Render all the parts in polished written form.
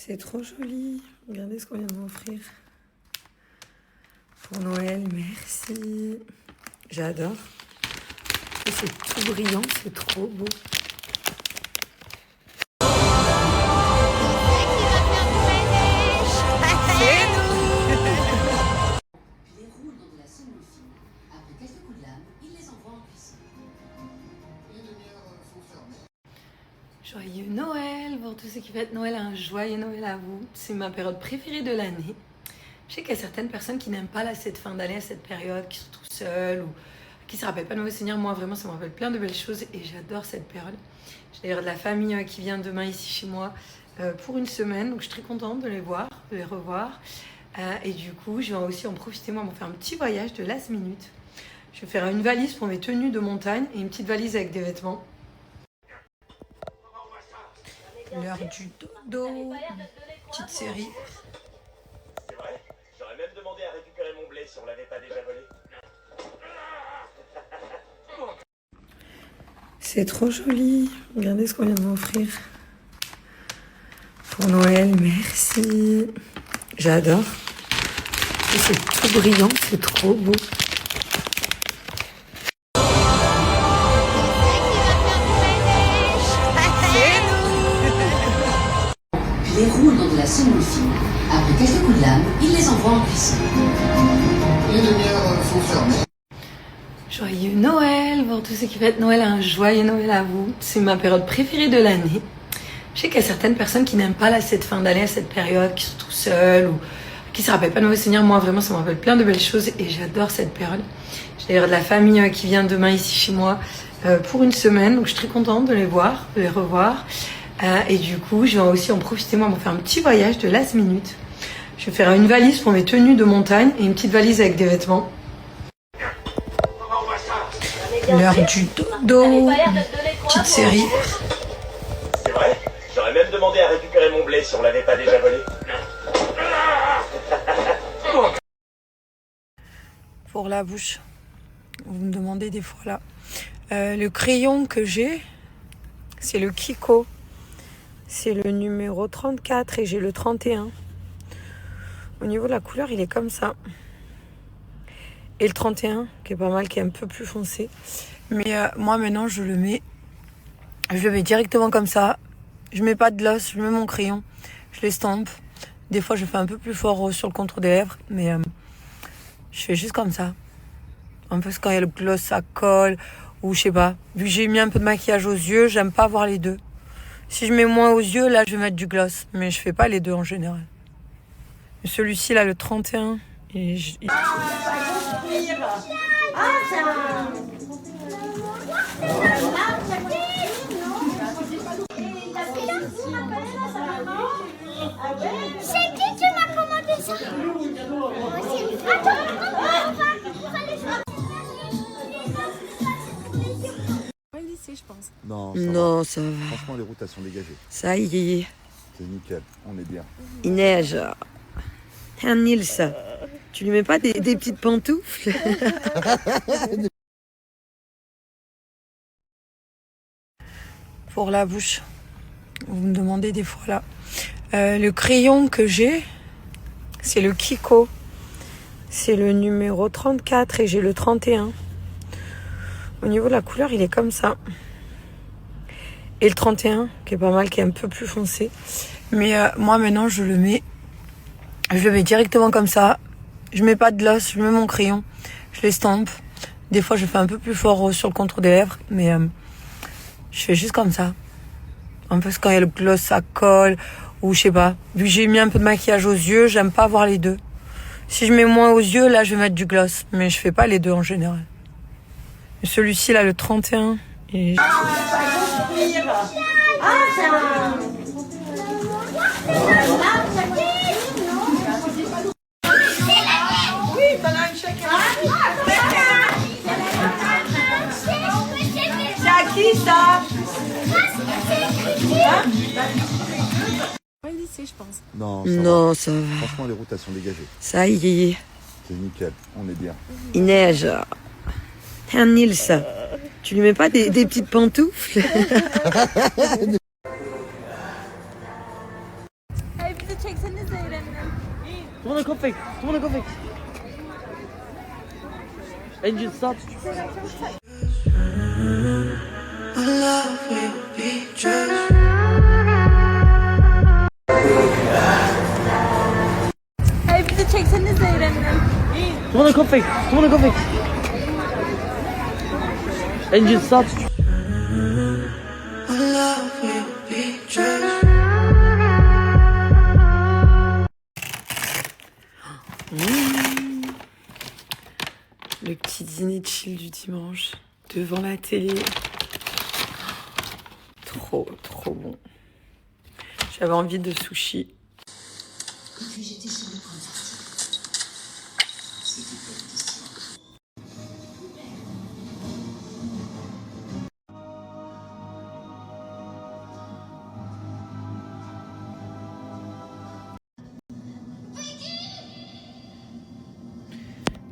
C'est trop joli. Regardez ce qu'on vient de m'offrir. Pour Noël, merci. J'adore. Et c'est tout brillant, c'est trop beau. C'est nous. Puis les roule dans de la semoule fine. Après quelques coups de lame, il les envoie en cuisson. Les lumières sont fermées. Joyeux Noël pour tous ceux qui fêtent Noël, un joyeux Noël à vous. C'est ma période préférée de l'année. Je sais qu'il y a certaines personnes qui n'aiment pas cette fin d'année, à cette période, qui sont tout seules ou qui ne se rappellent pas de Noël Seigneur. Moi, vraiment, ça me rappelle plein de belles choses et j'adore cette période. J'ai d'ailleurs de la famille qui vient demain ici chez moi pour une semaine, donc je suis très contente de les voir, de les revoir. Et du coup, je vais aussi en profiter, moi, pour faire un petit voyage de last minute. Je vais faire une valise pour mes tenues de montagne et une petite valise avec des vêtements. L'heure du dodo, petite série. C'est vrai, j'aurais même demandé à récupérer mon blé si on l'avait pas déjà volé. C'est trop joli. Regardez ce qu'on vient de m'offrir. Pour Noël, merci. J'adore. Et c'est tout brillant, c'est trop beau. Puis les roule dans de la semoule fine. Après quelques coups de lame, il les envoie en cuisson. Les lumières sont fermées. Joyeux Noël pour tous ceux qui fêtent Noël, un joyeux Noël à vous. C'est ma période préférée de l'année. Je sais qu'il y a certaines personnes qui n'aiment pas cette fin d'année, à cette période, qui sont tout seules ou qui ne se rappellent pas de Noël Seigneur. Moi, vraiment, ça me rappelle plein de belles choses et j'adore cette période. J'ai d'ailleurs de la famille qui vient demain ici chez moi pour une semaine, donc je suis très contente de les voir, de les revoir. Et du coup, je vais aussi en profiter, moi, pour faire un petit voyage de last minute. Je vais faire une valise pour mes tenues de montagne et une petite valise avec des vêtements. L'heure du dodo, petite série. C'est vrai, j'aurais même demandé à récupérer mon blé si on l'avait pas déjà volé. Pour la bouche, vous me demandez des fois là. Le crayon que j'ai, c'est le Kiko. C'est le numéro 34 et j'ai le 31. Au niveau de la couleur, il est comme ça. Et le 31, qui est pas mal, qui est un peu plus foncé. Mais moi, maintenant, je le mets directement comme ça. Je mets pas de gloss, je mets mon crayon. Je l'estompe. Des fois, je fais un peu plus fort sur le contour des lèvres. Mais je fais juste comme ça. En plus, quand il y a le gloss, ça colle. Ou je sais pas. Vu que j'ai mis un peu de maquillage aux yeux, j'aime pas avoir les deux. Si je mets moins aux yeux, là, je vais mettre du gloss. Mais je fais pas les deux en général. Celui-ci, là, le 31. C'est qui m'a commandé ça? Ouais, lycée, je pense. Non, ça va. Franchement, les routes, elles sont dégagées. Ça y est, C'est nickel, on est bien. il neige. Un Nils, tu lui mets pas des petites pantoufles? Pour la bouche, vous me demandez des fois là. Le crayon que j'ai, c'est le Kiko. C'est le numéro 34 et j'ai le 31. Au niveau de la couleur, il est comme ça. Et le 31, qui est pas mal, qui est un peu plus foncé. Mais moi, maintenant, je le mets directement comme ça. Je mets pas de gloss, je mets mon crayon. Je l'estompe. Des fois, je fais un peu plus fort sur le contour des lèvres. Mais je fais juste comme ça. En plus, quand il y a le gloss, ça colle. Ou je sais pas. Vu que j'ai mis un peu de maquillage aux yeux, j'aime pas avoir les deux. Si je mets moins aux yeux, là, je vais mettre du gloss. Mais je fais pas les deux en général. Celui-ci, là, le 31. Et... C'est à qui ça? Ouais, lycée, je pense. Non, ça va. Franchement, les routes, elles sont dégagées. Ça y est, C'est nickel, on est bien. il neige. Un Nils, tu lui mets pas des petites pantoufles? bizi çekseniz Eren'le. Tuna Köpek. Tuna Köpek. Engine stop. Hey bizi çekseniz Eren'le. Tuna Köpek. Tuna Köpek. Engine stop. Le petit dîner chill du dimanche devant la télé. Trop, trop bon. J'avais envie de sushi. Et puis j'étais sur le point de partir. C'était pas une question.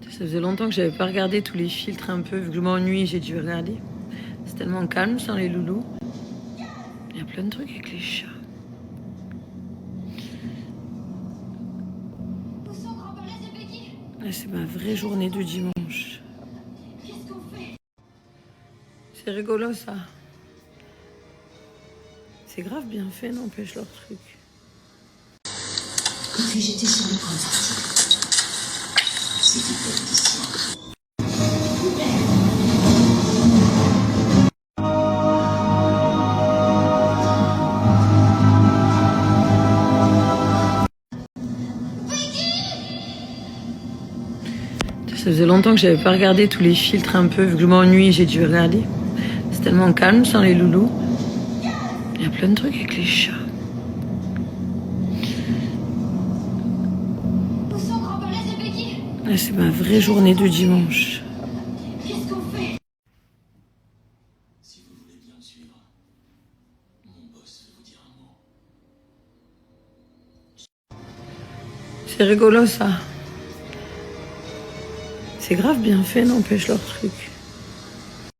Ça faisait longtemps que j'avais pas regardé tous les filtres un peu, vu que je m'ennuie, j'ai dû regarder. C'est tellement calme sans les loulous. Il y a plein de trucs avec les chats. Où sont Grand Balèze et Becky? Là, c'est ma vraie journée de dimanche. Qu'est-ce qu'on fait? C'est rigolo ça. C'est grave bien fait, n'empêche leur truc. Et puis j'étais sur le point de partir. C'était pas une question. Ça faisait longtemps que j'avais pas regardé tous les filtres un peu, vu que je m'ennuie, j'ai dû regarder. C'est tellement calme sans les loulous. Il y a plein de trucs avec les chats. Où sont Grand Balèze et Becky? Là, c'est ma vraie journée de dimanche. Qu'est-ce qu'on fait? Si vous voulez bien me suivre, mon boss veut vous dire un mot. C'est rigolo ça. C'est grave bien fait, n'empêche leur truc.